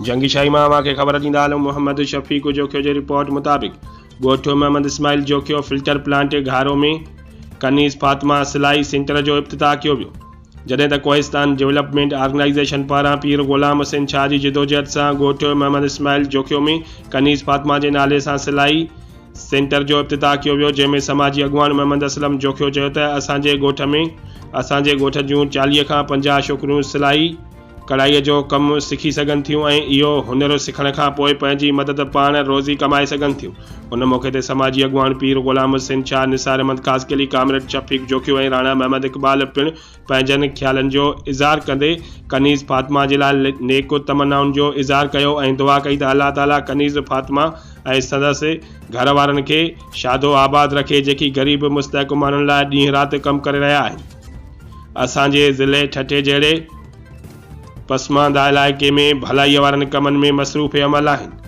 जंगी शाही मामा के ख़बर ॾींदा हलूं। मोहम्मद शफ़ीक़ जोखियो जी रिपोर्ट मुताबिक़ ॻोठ मोहम्मद इस्माइल जोखियो फिल्टर प्लांट घारो में कनीज़ फातिमा सिलाई सेंटर जो इफ्तिताह कियो वियो, जॾहिं त कोहिस्तान डेवलपमेंट ऑर्गेनाइज़ेशन पारां पीर ग़ुलाम हुसैन शाह जी जिदोजहद सां ॻोठ मोहम्मद इस्माइल जोखियो में कनीज़ फातिमा जे नाले सां सिलाई सेंटर जो इफ्तिताह कियो वियो, जंहिंमें समाजी अॻुवान मोहम्मद असलम जोखियो चयो त असांजे ॻोठ जूं 40 खां 50 छोकिरियूं सिलाई कढ़ाईअ जो कमु सिखी सघनि थियूं ऐं इहो हुनर सिखण खां पोइ पंहिंजी मदद पाण रोज़ी कमाए सघनि थियूं। उन मौक़े ते समाजी अॻुवान पीर ग़ुलाम हुसैन शाह, निसार अहमद कासकेली, कामरेड शफ़ीक़ जोखियो ऐं राणा मोहम्मद इक़बाल पिणु पंहिंजनि ख़्यालनि जो इज़हार कंदे कनीज़ फातिमा जे लाइ नेक तमन्नाउनि जो इज़हार कयो ऐं दुआ कई त अल्लाह ताला कनीज़ फातिमा ऐं संदसि घर वारनि खे शादो आबाद रखे, जेकी ग़रीब मुस्तहिक़ माण्हुनि लाइ ॾींहुं राति कमु करे रहिया आहिनि। असांजे ज़िले ठठे जहिड़े पसमानदा इलाइक़े में भलाईअ वारनि कमनि में मसरूफ़ अमल आहिनि।